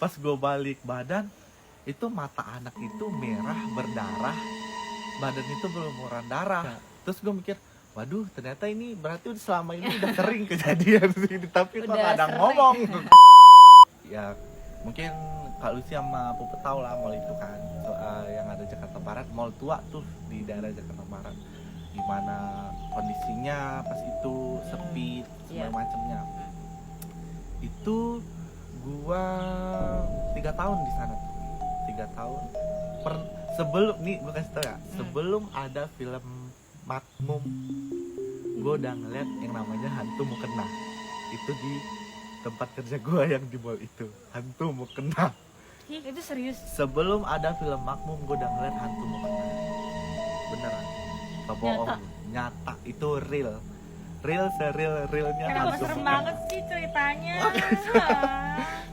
Pas gue balik badan, itu mata anak itu merah berdarah, badan itu berlumuran darah. Terus gue mikir, waduh ternyata ini berarti selama ini udah sering kejadian sini, tapi kok Udah kadang sering. ngomong. Ya mungkin Kak Lucy sama Puput tahu lah mall itu kan, yang ada Jakarta Barat, mall tua tuh di daerah Jakarta Barat. Gimana kondisinya pas itu sepi segala Iya. macamnya. Itu gua 3 tahun di sana tuh. 3 tahun. Sebelum nih gua kasih tau ya, sebelum ada film Makmum, gua udah ngeliat yang namanya Hantu Mukena. Itu di tempat kerja gua yang di mall itu, Hantu Mukena. Ih, itu serius. Sebelum ada film Makmum, gua udah ngeliat Hantu Mukena. Beneran. Gak bohong. Nyata. Itu real. Real realnya Kenapa Hantu serem Mukena. banget sih ceritanya?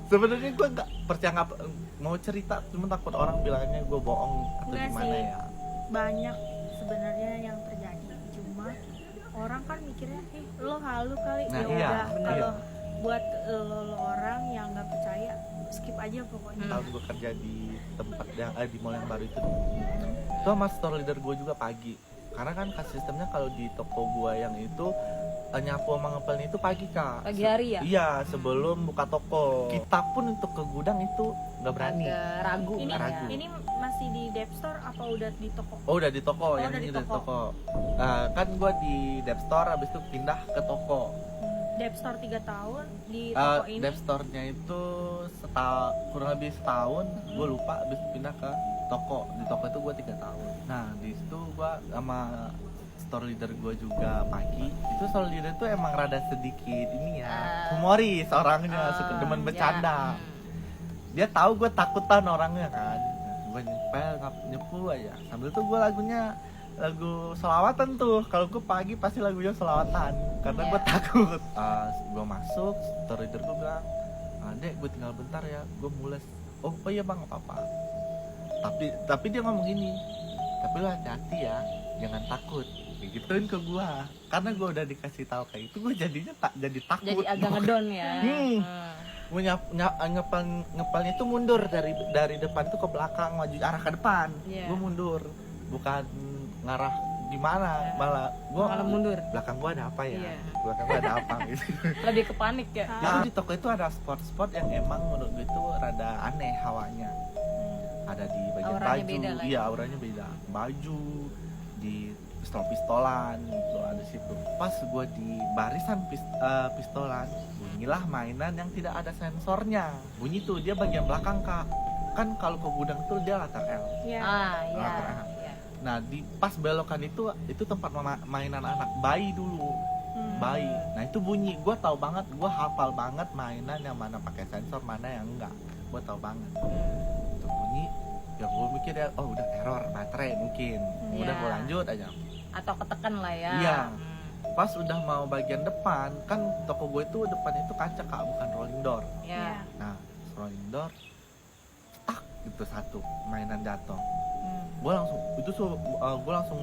Sebenarnya gue nggak percaya, nggak mau cerita, cuma takut orang bilangnya gue bohong atau Enggak gimana sih. ya. Banyak sebenarnya yang terjadi, cuma orang kan mikirnya lo halu kali. Nah, Ya iya, udah, benar. kalau buat lo orang yang nggak percaya skip aja pokoknya. Tahun gue kerja di tempat yang di mall yang baru itu sama store leader gue juga pagi, karena kan sistemnya kalau di toko gue yang itu nyapu sama ngepelnya itu pagi kak. Pagi hari ya? Iya, sebelum buka toko. Kita pun untuk ke gudang itu nggak berani. Agak ragu. Ini lah ragu. ya. ini masih di Dep Store apa udah di toko? Oh udah di toko, yang udah ini di udah di toko. toko. Kan gue di Dep Store, habis itu pindah ke toko. Dep Store 3 tahun di toko ini. Dep Store-nya itu kurang lebih setahun, gue lupa, habis itu pindah ke toko. Di toko itu gue 3 tahun. Nah di situ gue sama store leader gue juga pagi. Itu store leader itu emang rada sedikit ini ya, humoris orangnya, suka demen bercanda. Dia tahu gue takutan orangnya kan. Gue nyepel nyepu aja. Sambil tuh gue lagu selawatan tuh. Kalau gue pagi pasti lagunya selawatan karena gue takut. Gue masuk, store leader gue bilang, "Dek, gue tinggal bentar ya, gue mules." Oh iya bang, apa-apa. Tapi dia ngomong gini, "Tapi lo hati-hati ya, jangan takut." Gituin ke gue, karena gue udah dikasih tahu kayak itu, gue jadinya jadi takut. Jadi agak ngedon ya. Gue ngepelnya itu mundur dari depan tuh ke belakang, maju arah ke depan. Iya. Gue mundur, bukan ngarah gimana, malah gue Malah mundur. belakang gue ada apa ya, Iya. belakang gue ada apa gitu. Lebih ke panik ya. Itu di toko itu ada spot-spot yang emang menurut gue itu rada aneh hawanya. Ada di bagian Auranya baju, beda lah. iya auranya beda. Baju, di pistol-pistolan gitu ada situ. Pas gue di barisan pistolan, bunyilah mainan yang tidak ada sensornya. Bunyi tuh dia bagian belakang kak. Kan kalau ke gudang tuh dia latar L. Ya. Iya. Latar L. Iya. Nah di pas belokan itu tempat mainan anak bayi dulu. Bayi. Nah itu bunyi, gue tahu banget, gue hafal banget mainan yang mana pakai sensor, mana yang enggak. Gue tahu banget. Itu bunyi, ya gue mikir ya, oh udah error baterai mungkin. Udah Iya. gue lanjut aja. Atau ketekan lah ya. Iya. Pas udah mau bagian depan, kan toko gue itu depannya itu kaca kak, bukan rolling door. Iya. Nah rolling door, tak gitu satu mainan jatuh. Gue langsung gue langsung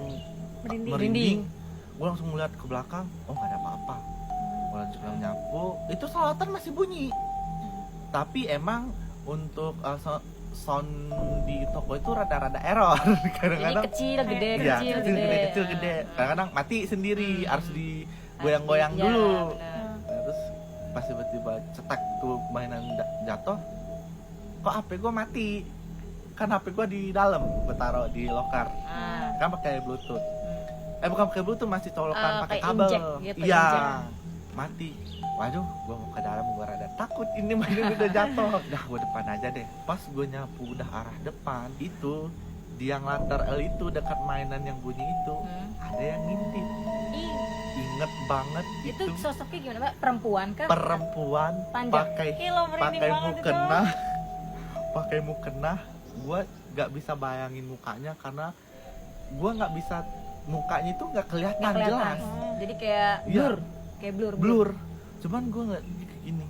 merinding. Gue langsung ngeliat ke belakang, oh gak ada apa-apa. Gue lanjut nyapu, itu selawatan masih bunyi. Tapi emang untuk sound di toko itu rada-rada error. Jadi Kadang-kadang kecil, gede, iya, kecil, gede. kecil, gede. Kadang-kadang mati sendiri, harus digoyang-goyang Iya, dulu. benar. Nah, terus pas tiba-tiba cetak tuh mainan jatuh, kok HP gue mati? Kan HP gue di dalam, gue taruh di loker. Kan pakai Bluetooth. Bukan pakai Bluetooth, masih colokan pakai kayak kabel. injek gitu, Iya, injek. mati. Waduh, gue mau ke dalam, gue rada takut ini mainan udah jatuh. Dah, gue depan aja deh. Pas gue nyapu udah arah depan, itu di yang latar L itu dekat mainan yang bunyi itu, ada yang ngintip. Ih, Inget banget itu itu sosoknya gimana, Mbak? Perempuan kah? perempuan Panjang. pakai Ih, lo merinding pakai banget mukena, pakai mukena. Gue nggak bisa bayangin mukanya karena gue nggak bisa, mukanya itu nggak kelihatan Nggak kelihatan. jelas. Jadi kayak Iya. blur. Kayak Blur. Cuman gue nggak gini,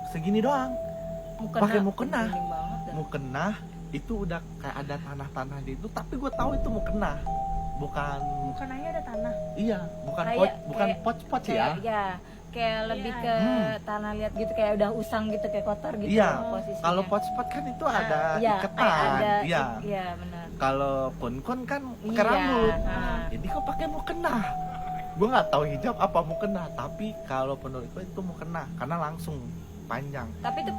segini doang. Pakai mukena. Merinding banget dah. Mukena itu udah kayak ada tanah-tanah di itu, tapi gue tahu itu mukena, bukan. Bukan aja ada tanah. Iya, bukan Kayak- bukan kayak- poch ya. Kayak kayak lebih ke tanah liat gitu, kayak udah usang gitu, kayak kotor gitu. Iya, posisinya. kalau pot spot kan itu ada Iya, iketan. ada, Iya. iya benar. Kalau kun kan Iya, pakai rambut. nah. Jadi kau pakai mau kena. Gue nggak tahu hijab apa mau kena, tapi kalau menurut gue itu mau kena karena langsung panjang. Tapi itu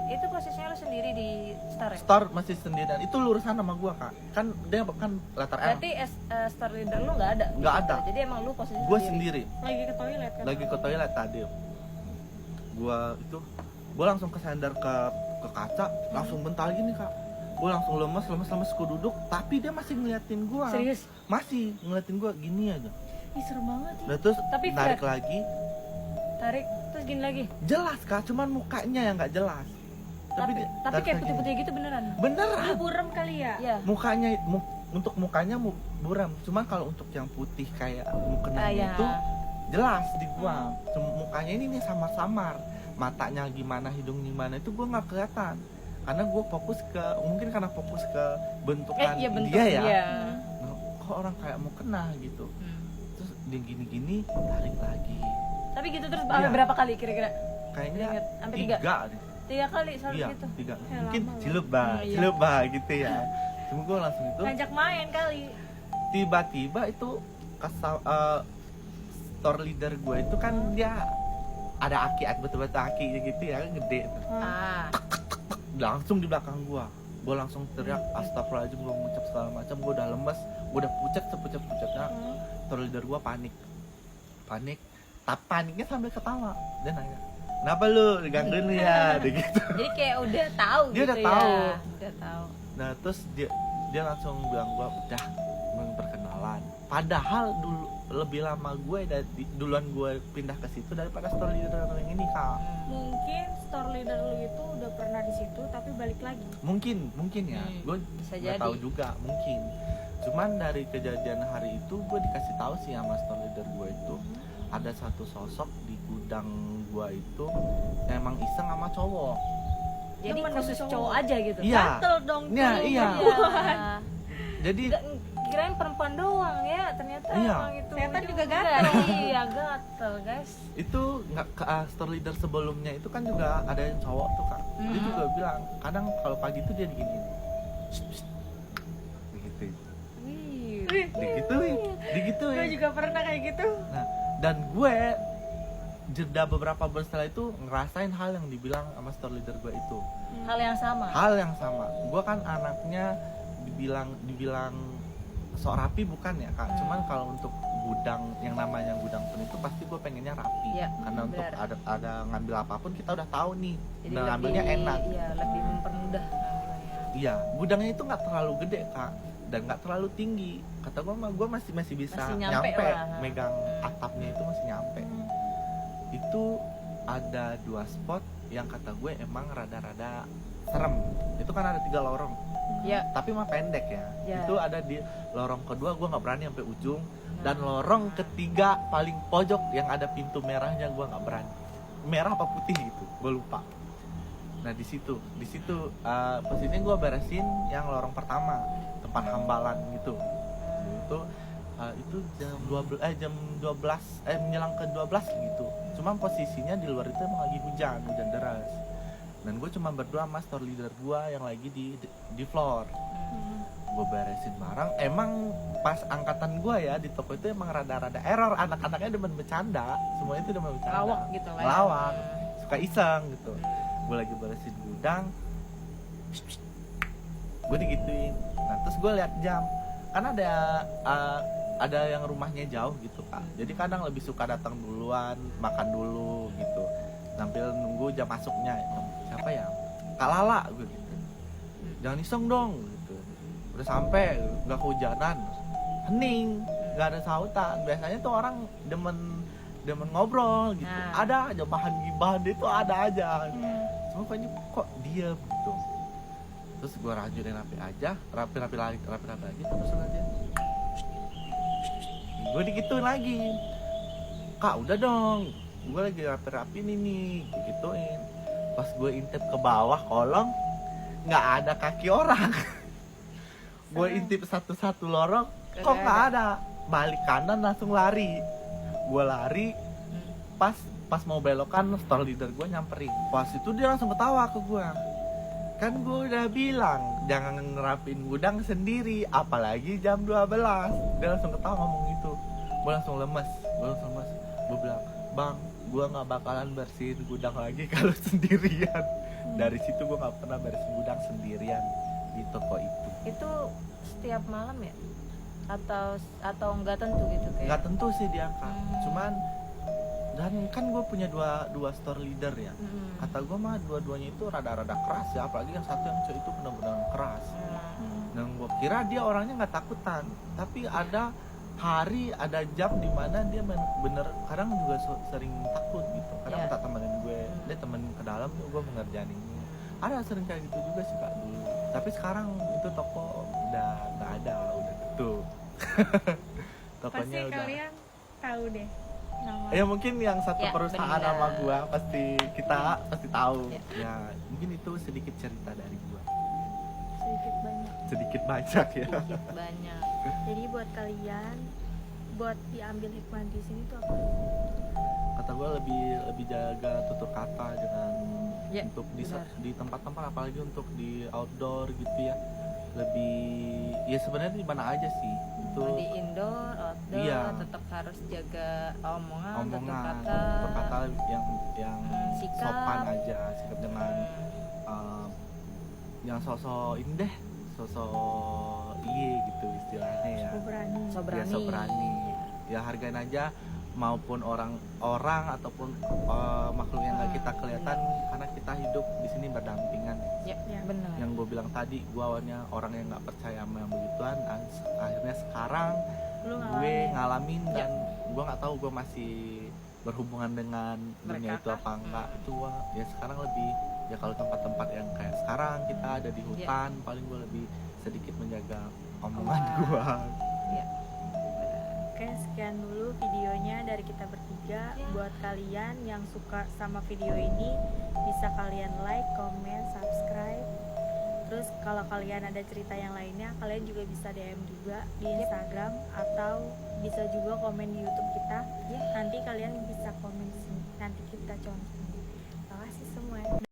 itu posisinya lu sendiri di store ya? Store masih sendirian. Itu lurusan sama gua, Kak. Kan dia kan letter M. Berarti store leader lu nggak ada? Nggak ada. Jadi emang lu posisi Gua sendiri. Lagi ke toilet kan? Lagi ke toilet tadi. Gua langsung kesandar ke kaca, langsung bentar gini, Kak. Gua langsung lemes gua duduk, tapi dia masih ngeliatin gua. Serius? Masih ngeliatin gua gini aja. Ih serem banget ya. Nah, terus Tapi narik flat. lagi. Tarik terus gini lagi. Jelas, Kak, cuman mukanya yang nggak jelas. Tapi dia- tapi tarik kayak lagi. putih-putih gitu beneran. Lu Beneran. burem kali ya? Iya. Mukanya untuk mukanya buram, cuman kalau untuk yang putih kayak mukena Iya. itu jelas di gua. Cuma mukanya ini nih samar-samar, matanya gimana, hidung gimana itu gua nggak kelihatan karena gua mungkin karena fokus ke bentukan Iya bentuk dia ya. dia. Nah, kok orang kayak mau kena gitu, Hmm. terus dia gini-gini tarik lagi, Tapi gitu terus Iya. berapa kali kira-kira? kayaknya Ingat, sampai tiga? 3 deh. 3 kali selalu Iya, gitu. 3 Ya, mungkin lama lah. Iya. cilup bah gitu ya. Cuma gua langsung itu Ngajak main kali. tiba-tiba itu store leader gue itu kan dia ada aki betul-betul aki gitu ya, gede tuh. Ah. Langsung di belakang gue langsung teriak astagfirullahaladzim, gue mengucap segala macam, gue udah lemes, gue udah pucat-pucatnya. Store leader gue panik, tapi paniknya sambil ketawa. Dia nanya, kenapa lu digangguin lu ya? Dia gitu. Jadi kayak udah tahu Dia gitu udah ya. tahu. Udah tahu. Nah terus dia langsung bilang gue udah berkenalan. Padahal dulu lebih lama duluan gue pindah ke situ daripada store leader yang ini, Kak. Mungkin store leader lu itu udah pernah di situ tapi balik lagi. Mungkin ya, gue Bisa nggak jadi. tahu juga mungkin. Cuman dari kejadian hari itu gue dikasih tahu sih sama store leader gue itu ada satu sosok di gudang gue itu yang emang iseng sama cowok. Jadi Temen khusus cowok. cowok aja gitu. Iya. Gatel dong. Iya, tuh. iya. Iya. Jadi Nggak, kirain perempuan doang ya, ternyata Iya. emang itu. Setan juga gatel. Iya, gatel, guys. itu nggak store leader sebelumnya itu kan juga ada yang cowok tuh, Kak. Dia juga bilang kadang kalau pagi tuh dia diginiin. Digituin. Wih. Digituin. Gue juga pernah kayak gitu. Nah, dan gue jeda beberapa bulan setelah itu ngerasain hal yang dibilang sama store leader gue itu. Hal yang sama. Hal yang sama. Gue kan anaknya dibilang sok rapi bukan ya, Kak. Cuman kalau untuk gudang yang namanya gudang pun itu pasti gue pengennya rapi. Iya, Karena untuk benar. ada ngambil apapun kita udah tahu nih. Jadi Dan ngambilnya enak. Iya, lebih mempermudah ngambilnya. Iya, gudangnya itu nggak terlalu gede, Kak, dan nggak terlalu tinggi. Kata gue mah gue masih bisa Masih nyampe lah. megang atapnya itu masih nyampe. Itu ada 2 spot yang kata gue emang rada-rada serem. Itu kan ada 3 lorong, Iya. tapi mah pendek ya. Ya. Itu ada di lorong kedua gue nggak berani sampai ujung, dan lorong ketiga paling pojok yang ada pintu merahnya gue nggak berani. Merah apa putih gitu, gue lupa. Nah di situ posisinya gue beresin yang lorong pertama, tempat hambalan gitu. Itu jam 12 menjelang ke 12 gitu. Cuma posisinya di luar itu emang lagi hujan deras. Dan gue cuma berdua sama store leader gue yang lagi di floor. Gue beresin barang. Emang pas angkatan gue ya di toko itu emang rada-rada error. Anak-anaknya demen bercanda. Semuanya itu demen bercanda. Lawak gitu lah. Lawak. Suka iseng gitu. Gue lagi beresin gudang, gue digituin. Nah terus gue lihat jam, kan ada yang rumahnya jauh gitu, Kak. Jadi kadang lebih suka datang duluan, makan dulu gitu, sambil nunggu jam masuknya. Siapa ya? Kak Lala gue gitu. Jangan iseng dong gitu. Udah sampai nggak kehujanan, hening, nggak ada sautan. Biasanya tuh orang demen ngobrol gitu. Nah. Ada aja bahan gibahan itu ada aja. Cuma kok diem gitu. Terus gue rajunin rapi lagi terus aja. Gue digituin lagi, Kak udah dong, gue lagi rapi nih, gue gituin. Pas gue intip ke bawah kolong, nggak ada kaki orang. Gue intip satu lorong, kok nggak ada. Balik kanan langsung lari. Gue lari, pas pas mau belokan store leader gue nyamperin. Pas itu dia langsung ketawa ke gue. Kan gue udah bilang jangan ngerapin gudang sendiri, apalagi jam 12. Dia langsung ketawa ngomong gitu. Gue langsung lemes. Gue bilang, bang, gue nggak bakalan bersihin gudang lagi kalau sendirian. Dari situ gue nggak pernah bersihin gudang sendirian di toko itu. Itu setiap malam ya? Atau nggak tentu gitu kayak? Nggak tentu sih dia Kak. Hmm. Cuman dan kan gue punya dua store leader ya. Hmm. Kata gue mah dua-duanya itu rada-rada keras ya, apalagi yang satu yang cowok itu benar-benar keras. Dan gue kira dia orangnya nggak takutan, tapi ada hari, ada jam dimana dia bener kadang juga sering takut gitu. Kadang Iya. minta temenin gue, dia temenin ke dalam, gue mengerjain ini. Ada sering kayak gitu juga sih Kak dulu. Tapi sekarang itu toko udah nggak ada, udah tutup. Pasti Tokonya udah. kalian tahu deh nama. Ya mungkin yang satu Ya, perusahaan bener. sama gua kita pasti tahu. Ya. Ya, mungkin itu sedikit cerita dari gua. Sedikit banyak. Sedikit banyak ya. Sedikit banyak. Jadi buat kalian, buat diambil hikmah di sini tuh apa? Kata gua lebih jaga tutur kata dengan Ya, untuk benar. di tempat-tempat apalagi untuk di outdoor gitu ya. Lebih ya sebenarnya di mana aja sih. Itu Mau di indoor, outdoor, Iya. tetap harus jaga omongan, tutur omongan, kata, tutur kata yang sikap. sopan aja, sikap dengan Hmm. yang sosok ini deh, sosok iye gitu istilahnya ya. Aku berani. So berani. Biasa berani. Ya hargain aja maupun orang ataupun makhluk yang nggak kita kelihatan karena kita hidup di sini berdampingan. Ya, Ya. benar. Yang gue bilang tadi, gue awalnya orang yang nggak percaya sama yang begituan, akhirnya sekarang Lu gue ngalamin Ya. dan gue nggak tahu gue masih berhubungan dengan dunia Mereka itu apa kah? enggak. Itu gua ya sekarang lebih ya kalau tempat-tempat yang kayak sekarang kita ada di hutan, paling gue lebih sedikit menjaga omongan Wah. gue. Ya. Oke, sekian dulu videonya dari kita bertiga. Ya. Buat kalian yang suka sama video ini, bisa kalian like, comment, subscribe. Terus kalau kalian ada cerita yang lainnya, kalian juga bisa DM juga di Instagram atau bisa juga komen di YouTube kita. Ya. Nanti kalian bisa komen di sini. Nanti kita contoh. Terima kasih semua.